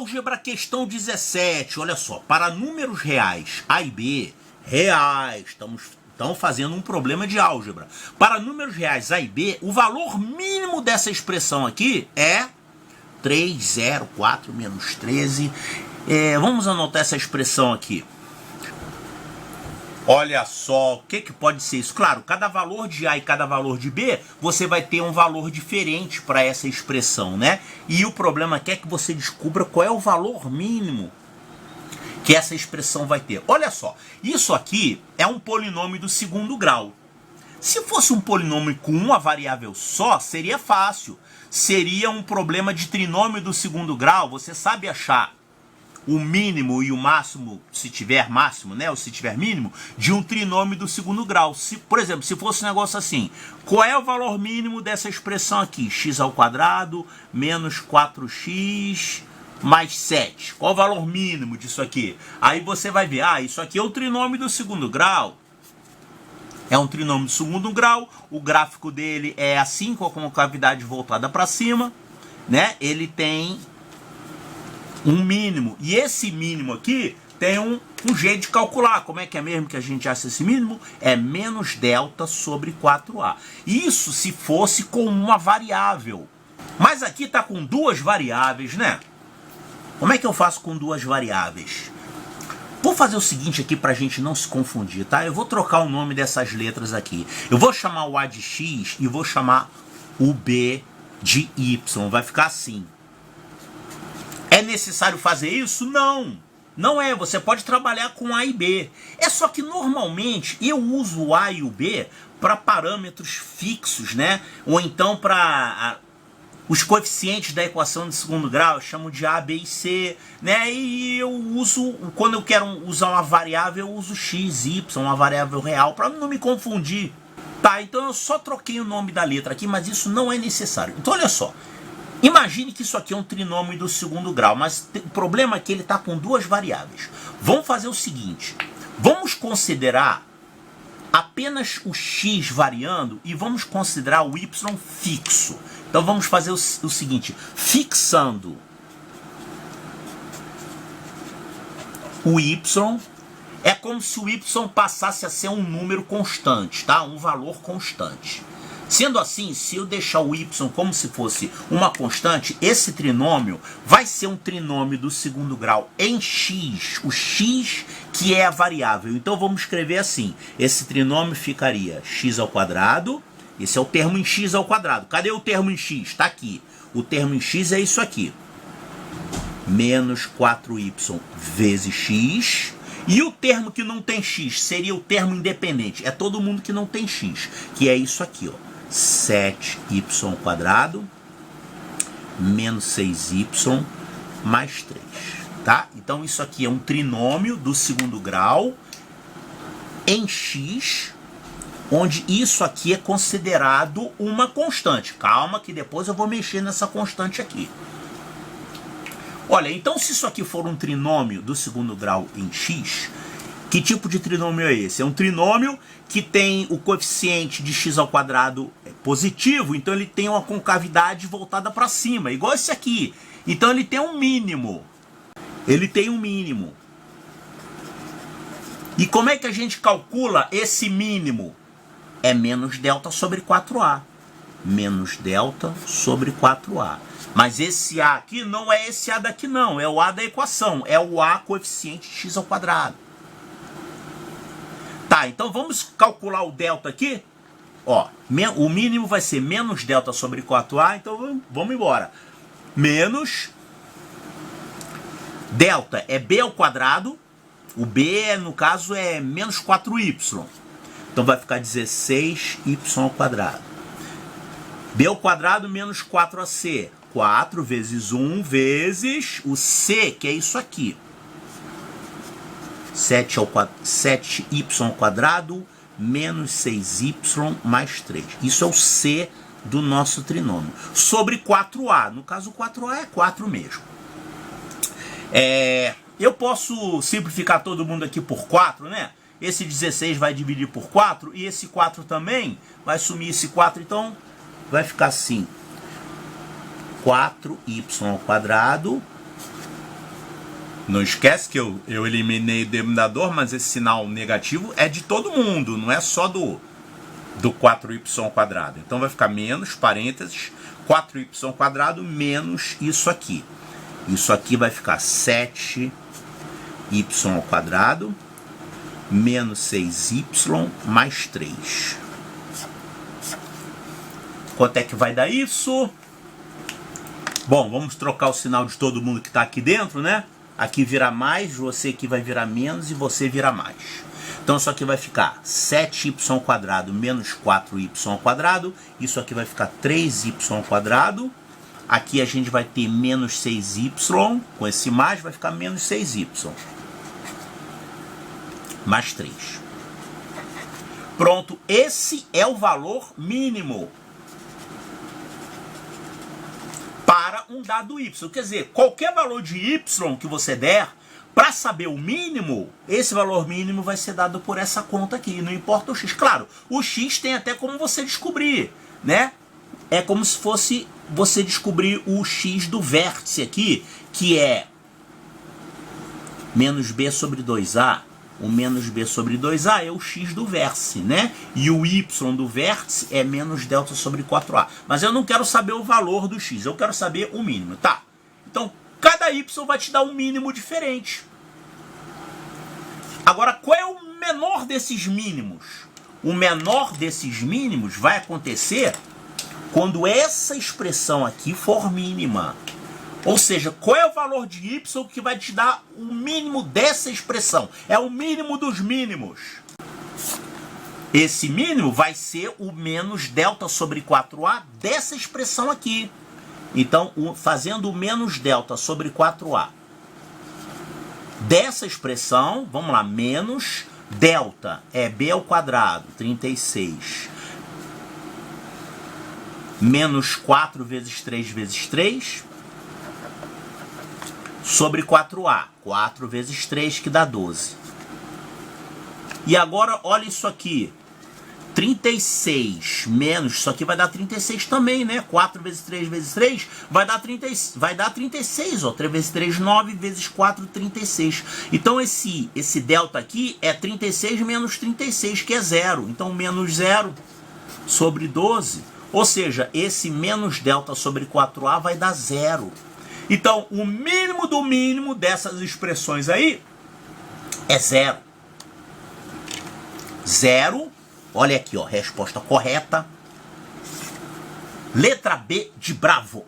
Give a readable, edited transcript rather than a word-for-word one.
Álgebra questão 17, olha só, para números reais A e B, reais, estamos fazendo um problema de álgebra. Para números reais A e B, o valor mínimo dessa expressão aqui é 3,04 menos 13. Vamos anotar essa expressão aqui. Olha só, o que pode ser isso? Claro, cada valor de A e cada valor de B, você vai ter um valor diferente para essa expressão, né? E o problema aqui é que você descubra qual é o valor mínimo que essa expressão vai ter. Olha só, isso aqui é um polinômio do segundo grau. Se fosse um polinômio com uma variável só, seria fácil. Seria um problema de trinômio do segundo grau, você sabe achar o mínimo e o máximo, se tiver máximo, né, ou se tiver mínimo, de um trinômio do segundo grau. Por exemplo, se fosse um negócio assim, qual é o valor mínimo dessa expressão aqui? X ao quadrado menos 4x mais 7. Qual o valor mínimo disso aqui? Aí você vai ver, isso aqui é o trinômio do segundo grau. É um trinômio do segundo grau, o gráfico dele é assim, com a concavidade voltada para cima, né? Ele tem um mínimo, e esse mínimo aqui tem um jeito de calcular. Como é que é mesmo que a gente acha esse mínimo? É menos delta sobre 4A. Isso se fosse com uma variável. Mas aqui está com duas variáveis, né? Como é que eu faço com duas variáveis? Vou fazer o seguinte aqui para a gente não se confundir, tá? Eu vou trocar o nome dessas letras aqui. Eu vou chamar o A de X e vou chamar o B de Y. Vai ficar assim. É necessário fazer isso? Não. Não é. Você pode trabalhar com A e B. É só que normalmente eu uso o A e o B para parâmetros fixos, né? Ou então para os coeficientes da equação de segundo grau, eu chamo de A, B e C, né? E eu uso, quando eu quero usar uma variável, eu uso X, Y, uma variável real, para não me confundir. Tá, então eu só troquei o nome da letra aqui, mas isso não é necessário. Então olha só. Imagine que isso aqui é um trinômio do segundo grau, mas o problema é que ele está com duas variáveis. Vamos fazer o seguinte, vamos considerar apenas o x variando e vamos considerar o y fixo. Então vamos fazer o seguinte, fixando o y, é como se o y passasse a ser um número constante, tá? Um valor constante. Sendo assim, se eu deixar o y como se fosse uma constante, esse trinômio vai ser um trinômio do segundo grau em x, o x que é a variável. Então vamos escrever assim, esse trinômio ficaria x ao quadrado, esse é o termo em x ao quadrado. Cadê o termo em x? Está aqui. O termo em x é isso aqui. Menos 4y vezes x. E o termo que não tem x seria o termo independente. É todo mundo que não tem x, que é isso aqui, ó. 7y ao quadrado menos 6y mais 3, tá? Então isso aqui é um trinômio do segundo grau em x, onde isso aqui é considerado uma constante. Calma que depois eu vou mexer nessa constante aqui. Olha, então se isso aqui for um trinômio do segundo grau em x, que tipo de trinômio é esse? É um trinômio que tem o coeficiente de x ao quadrado positivo, então ele tem uma concavidade voltada para cima, igual esse aqui. Então ele tem um mínimo. Ele tem um mínimo. E como é que a gente calcula esse mínimo? É menos delta sobre 4A. Menos delta sobre 4A. Mas esse A aqui não é esse A daqui não, é o A da equação, é o A coeficiente de x ao quadrado. Tá, então vamos calcular o delta aqui. Ó, o mínimo vai ser menos delta sobre 4A, então vamos embora. Menos delta é b ao quadrado, o b no caso é menos 4y. Então vai ficar 16y ao quadrado. B ao quadrado menos 4ac. 4 vezes 1 vezes o c, que é isso aqui. 7y ao quadrado menos 6y mais 3. Isso é o c do nosso trinômio. Sobre 4a. No caso, 4a é 4 mesmo. Eu posso simplificar todo mundo aqui por 4, né? Esse 16 vai dividir por 4 e esse 4 também vai sumir esse 4. Então, vai ficar assim. 4y ao quadrado Não esquece que eu eliminei o denominador, mas esse sinal negativo é de todo mundo, não é só do 4y². Então vai ficar menos, parênteses, 4y² menos isso aqui. Isso aqui vai ficar 7y² menos 6y mais 3. Quanto é que vai dar isso? Bom, vamos trocar o sinal de todo mundo que está aqui dentro, né? Aqui vira mais, você aqui vai virar menos e você vira mais. Então isso aqui vai ficar 7y² menos 4y². Isso aqui vai ficar 3y². Aqui a gente vai ter menos 6y. Com esse mais vai ficar menos 6y. Mais 3. Pronto, esse é o valor mínimo para um dado y. Quer dizer, qualquer valor de y que você der, para saber o mínimo, esse valor mínimo vai ser dado por essa conta aqui, não importa o x. Claro, o x tem até como você descobrir, né? É como se fosse você descobrir o x do vértice aqui, que é menos b sobre 2a. O menos b sobre 2a é o x do vértice, né? E o y do vértice é menos delta sobre 4a. Mas eu não quero saber o valor do x, eu quero saber o mínimo, tá? Então, cada y vai te dar um mínimo diferente. Agora, qual é o menor desses mínimos? O menor desses mínimos vai acontecer quando essa expressão aqui for mínima. Ou seja, qual é o valor de y que vai te dar o mínimo dessa expressão? É o mínimo dos mínimos. Esse mínimo vai ser o menos delta sobre 4a dessa expressão aqui. Então, fazendo o menos delta sobre 4a dessa expressão, vamos lá, menos delta é b², 36, menos 4 vezes 3 vezes 3, sobre 4a, 4 vezes 3 que dá 12. E agora, olha isso aqui, 36 menos, isso aqui vai dar 36 também, né? 4 vezes 3 vezes 3 vai dar 36, ó. 3 vezes 3, 9, vezes 4, 36. Então esse delta aqui é 36 menos 36, que é 0. Então menos 0 sobre 12. Ou seja, esse menos delta sobre 4a vai dar 0. Então, o mínimo do mínimo dessas expressões aí é 0. 0. Olha aqui, ó, resposta correta. Letra B de bravo.